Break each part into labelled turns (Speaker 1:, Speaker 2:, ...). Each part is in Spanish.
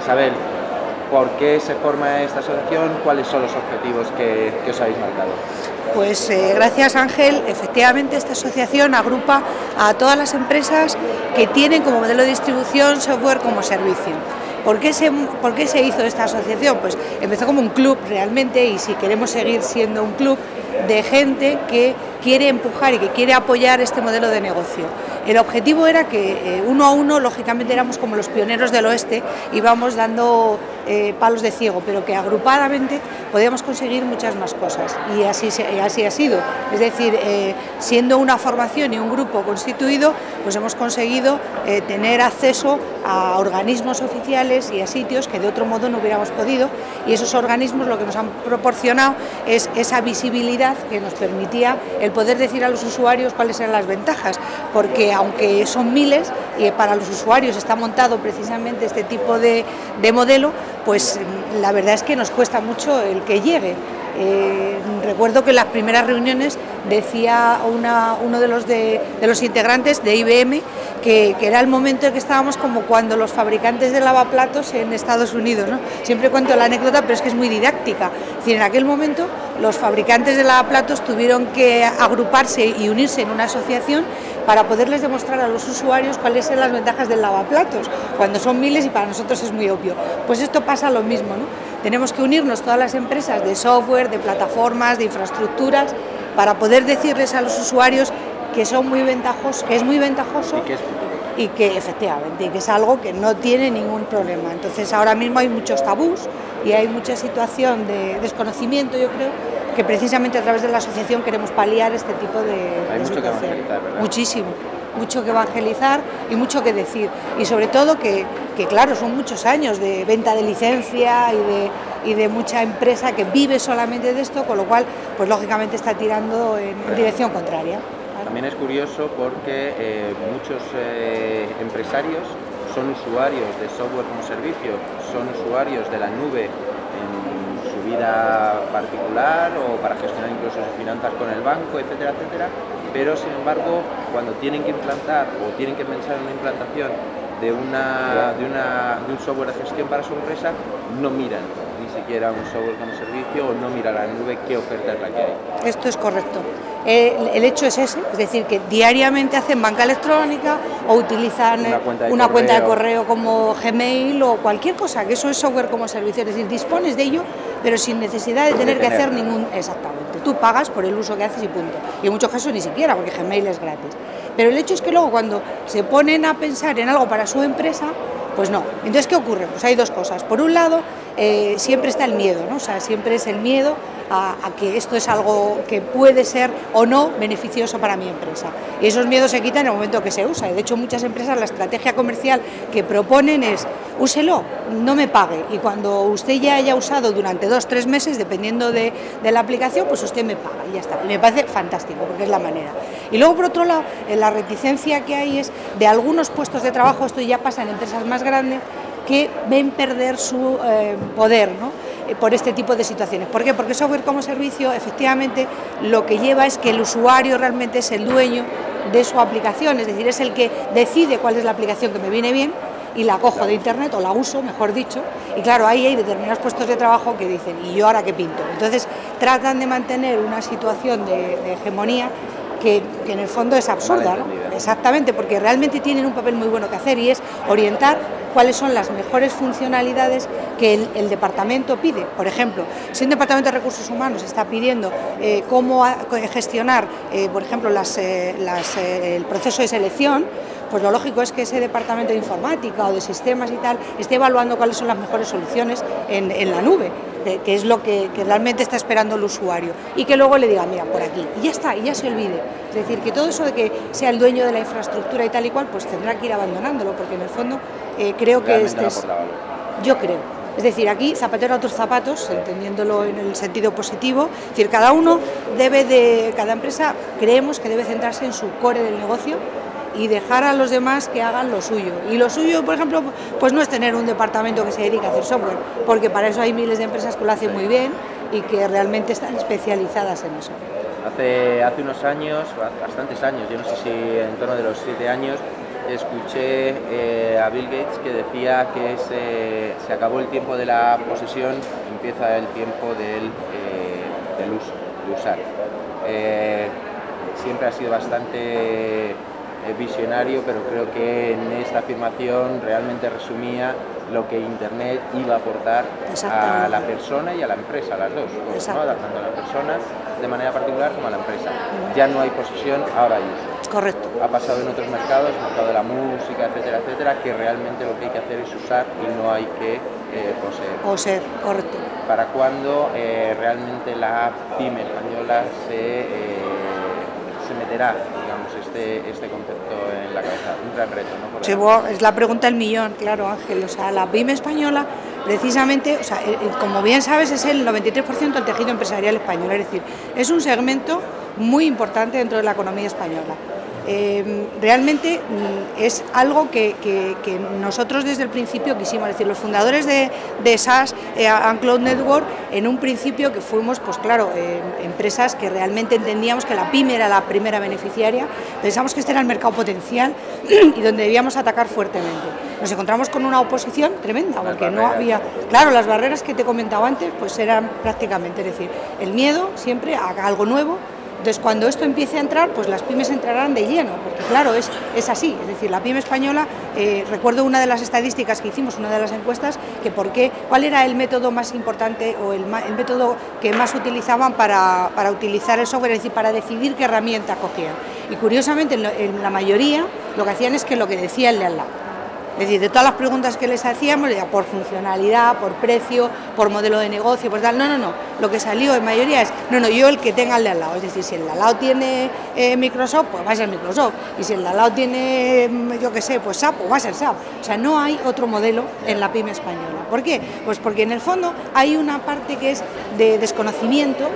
Speaker 1: Isabel, ¿por qué se forma esta asociación? ¿Cuáles son los objetivos que os habéis marcado?
Speaker 2: Pues gracias, Ángel. Efectivamente, esta asociación agrupa a todas las empresas que tienen como modelo de distribución software como servicio. ¿Por qué se hizo esta asociación? Pues empezó como un club realmente, y si queremos seguir siendo un club de gente que quiere empujar y que quiere apoyar este modelo de negocio. El objetivo era que uno a uno, lógicamente, éramos como los pioneros del oeste, íbamos dando palos de ciego, pero que agrupadamente podíamos conseguir muchas más cosas, y así ha sido. Es decir, siendo una formación y un grupo constituido, pues hemos conseguido tener acceso a organismos oficiales y a sitios que de otro modo no hubiéramos podido, y esos organismos lo que nos han proporcionado es esa visibilidad que nos permitía el poder decir a los usuarios cuáles eran las ventajas, porque aunque son miles y para los usuarios está montado precisamente este tipo de modelo, pues la verdad es que nos cuesta mucho el que llegue. Recuerdo que en las primeras reuniones decía uno de los integrantes de IBM que era el momento en que estábamos como cuando los fabricantes de lavaplatos en Estados Unidos, ¿no? Siempre cuento la anécdota, pero es que es muy didáctica. Es decir, en aquel momento los fabricantes de lavaplatos tuvieron que agruparse y unirse en una asociación para poderles demostrar a los usuarios cuáles son las ventajas del lavaplatos, cuando son miles y para nosotros es muy obvio. Pues esto pasa lo mismo, ¿no? Tenemos que unirnos todas las empresas de software, de plataformas, de infraestructuras, para poder decirles a los usuarios que son muy ventajosos, que es muy ventajoso y que efectivamente, que es algo que no tiene ningún problema. Entonces ahora mismo hay muchos tabús y hay mucha situación de desconocimiento, yo creo, que precisamente a través de la asociación queremos paliar este tipo de
Speaker 1: mucho
Speaker 2: situación.
Speaker 1: Que evangelizar, ¿verdad?
Speaker 2: Muchísimo, mucho que evangelizar y mucho que decir, y sobre todo que claro, son muchos años de venta de licencia y de mucha empresa que vive solamente de esto, con lo cual pues lógicamente está tirando en dirección contraria.
Speaker 1: También es curioso porque muchos empresarios son usuarios de software como servicio, son usuarios de la nube en su vida particular o para gestionar incluso sus finanzas con el banco, etcétera, etcétera, pero sin embargo cuando tienen que implantar o tienen que pensar en una implantación de un software de gestión para su empresa, no miran ni siquiera un software como servicio o no miran la nube, qué oferta es la que hay.
Speaker 2: Esto es correcto. El hecho es ese, es decir, que diariamente hacen banca electrónica o utilizan una cuenta de correo como Gmail o cualquier cosa, que eso es software como servicio, es decir, dispones de ello, pero sin necesidad de tener que hacer ningún... Exactamente, tú pagas por el uso que haces y punto. Y en muchos casos ni siquiera, porque Gmail es gratis. Pero el hecho es que luego cuando se ponen a pensar en algo para su empresa, pues no. Entonces, ¿qué ocurre? Pues hay dos cosas. Por un lado, siempre está el miedo, ¿no? O sea, siempre es el miedo a que esto es algo que puede ser o no beneficioso para mi empresa. Y esos miedos se quitan en el momento que se usa. Y de hecho, muchas empresas, la estrategia comercial que proponen es: úselo, no me pague. Y cuando usted ya haya usado durante 2 o 3 meses, dependiendo de la aplicación, pues usted me paga y ya está. Y me parece fantástico, porque es la manera. Y luego, por otro lado, la reticencia que hay es de algunos puestos de trabajo, esto ya pasa en empresas más grandes, que ven perder su poder, ¿no? Por este tipo de situaciones. ¿Por qué? Porque software como servicio efectivamente lo que lleva es que el usuario realmente es el dueño de su aplicación, es decir, es el que decide cuál es la aplicación que me viene bien y la cojo de internet o la uso, mejor dicho, y claro, ahí hay determinados puestos de trabajo que dicen: ¿y yo ahora qué pinto? Entonces tratan de mantener una situación de hegemonía que en el fondo es absurda, ¿no? Exactamente, porque realmente tienen un papel muy bueno que hacer, y es orientar cuáles son las mejores funcionalidades que el departamento pide. Por ejemplo, si un departamento de recursos humanos está pidiendo cómo gestionar, por ejemplo, el proceso de selección, pues lo lógico es que ese departamento de informática o de sistemas y tal esté evaluando cuáles son las mejores soluciones en la nube, que es lo que realmente está esperando el usuario, y que luego le diga: mira, por aquí, y ya está, y ya se olvide. Es decir, que todo eso de que sea el dueño de la infraestructura y tal y cual, pues tendrá que ir abandonándolo, porque en el fondo creo que este es... Yo creo. Es decir, aquí zapatero a otros zapatos, entendiéndolo en el sentido positivo. Es decir, cada empresa creemos que debe centrarse en su core del negocio y dejar a los demás que hagan lo suyo. Y lo suyo, por ejemplo, pues no es tener un departamento que se dedique a hacer software, porque para eso hay miles de empresas que lo hacen muy bien y que realmente están especializadas en eso.
Speaker 1: Hace unos años, bastantes años, yo no sé si en torno de los 7 años, escuché a Bill Gates que decía que se acabó el tiempo de la posesión, empieza el tiempo del uso, de usar. Siempre ha sido bastante visionario, pero creo que en esta afirmación realmente resumía lo que Internet iba a aportar a la persona y a la empresa, a las dos, ¿no? Adaptando a la persona de manera particular como a la empresa. Ya no hay posesión, ahora hay uso.
Speaker 2: Correcto.
Speaker 1: Ha pasado en otros mercados, mercado de la música, etcétera, etcétera, que realmente lo que hay que hacer es usar y no hay que poseer.
Speaker 2: Poseer, correcto.
Speaker 1: Para cuando realmente la pyme española se meterá, digamos, este concepto en la cabeza. Un gran reto, ¿no?
Speaker 2: Sí, bueno, es la pregunta del millón, claro, Ángel. O sea, la pyme española, precisamente, o sea, como bien sabes, es el 93% del tejido empresarial español. Es decir, es un segmento muy importante dentro de la economía española. Realmente es algo que nosotros desde el principio quisimos, decir, los fundadores de SaaS and Cloud Network, en un principio que fuimos, pues claro, empresas que realmente entendíamos que la pyme era la primera beneficiaria, pensamos que este era el mercado potencial y donde debíamos atacar fuertemente. Nos encontramos con una oposición tremenda, porque no había, claro, las barreras que te he comentado antes, pues eran prácticamente, es decir, el miedo siempre a algo nuevo. Entonces, cuando esto empiece a entrar, pues las pymes entrarán de lleno, porque claro, es así, es decir, la pyme española, recuerdo una de las estadísticas que hicimos, una de las encuestas, que cuál era el método más importante o el método que más utilizaban para utilizar el software, es decir, para decidir qué herramienta cogían. Y curiosamente, en la mayoría, lo que hacían es que lo que decía el de al lado. Es decir, de todas las preguntas que les hacíamos, por funcionalidad, por precio, por modelo de negocio, pues tal, no, lo que salió en mayoría es, yo el que tenga el de al lado, es decir, si el de al lado tiene Microsoft, pues va a ser Microsoft, y si el de al lado tiene, yo qué sé, pues SAP, pues va a ser SAP. O sea, no hay otro modelo en la pyme española. ¿Por qué? Pues porque en el fondo hay una parte que es de desconocimiento,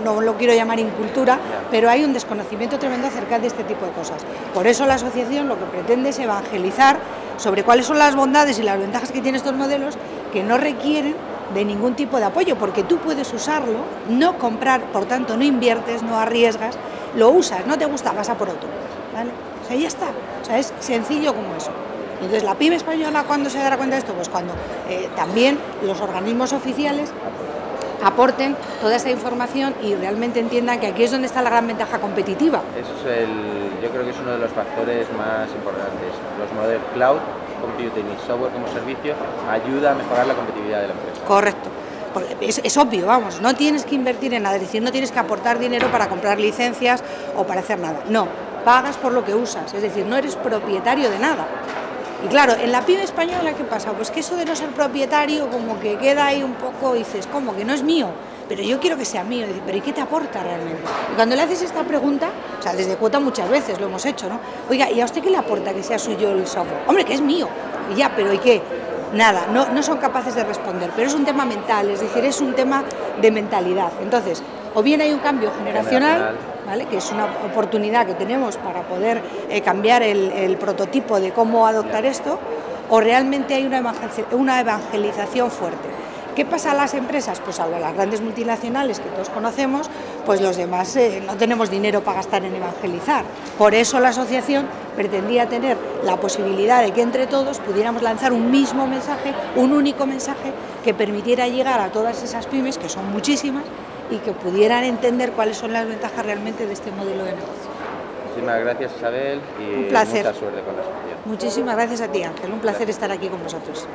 Speaker 2: no lo quiero llamar incultura, pero hay un desconocimiento tremendo acerca de este tipo de cosas. Por eso la asociación lo que pretende es evangelizar sobre cuáles son las bondades y las ventajas que tienen estos modelos, que no requieren de ningún tipo de apoyo, porque tú puedes usarlo, no comprar, por tanto no inviertes, no arriesgas, lo usas, no te gusta, vas a por otro, ¿vale? O sea, ya está, o sea, es sencillo como eso. Entonces, la pyme española, ¿cuándo se dará cuenta de esto? Pues cuando también los organismos oficiales aporten toda esa información y realmente entiendan que aquí es donde está la gran ventaja competitiva.
Speaker 1: Eso es yo creo que es uno de los factores más importantes. Los modelos cloud, computing y software como servicio ayuda a mejorar la competitividad de la empresa.
Speaker 2: Correcto. Es obvio, vamos, no tienes que invertir en nada, es decir, no tienes que aportar dinero para comprar licencias o para hacer nada. No, pagas por lo que usas, es decir, no eres propietario de nada. Y claro, en la pyme española, ¿qué pasa? Pues que eso de no ser propietario como que queda ahí un poco, dices, ¿cómo? Que no es mío, pero yo quiero que sea mío. Dices, ¿pero y qué te aporta realmente? Y cuando le haces esta pregunta, o sea, desde Cuota muchas veces lo hemos hecho, ¿no? Oiga, ¿y a usted qué le aporta que sea suyo el software? Hombre, que es mío. Y ya, ¿pero y qué? Nada, no son capaces de responder, pero es un tema mental, es decir, es un tema de mentalidad. Entonces, o bien hay un cambio generacional, ¿vale? Que es una oportunidad que tenemos para poder cambiar el prototipo de cómo adoptar esto, o realmente hay una evangelización fuerte. ¿Qué pasa a las empresas? Pues a las grandes multinacionales que todos conocemos, pues los demás no tenemos dinero para gastar en evangelizar. Por eso la asociación pretendía tener la posibilidad de que entre todos pudiéramos lanzar un mismo mensaje, un único mensaje que permitiera llegar a todas esas pymes, que son muchísimas, y que pudieran entender cuáles son las ventajas realmente de este modelo de negocio.
Speaker 1: Muchísimas gracias, Isabel, y
Speaker 2: un placer.
Speaker 1: Mucha suerte con la asociación.
Speaker 2: Muchísimas gracias a ti, Ángel, un placer estar aquí con vosotros.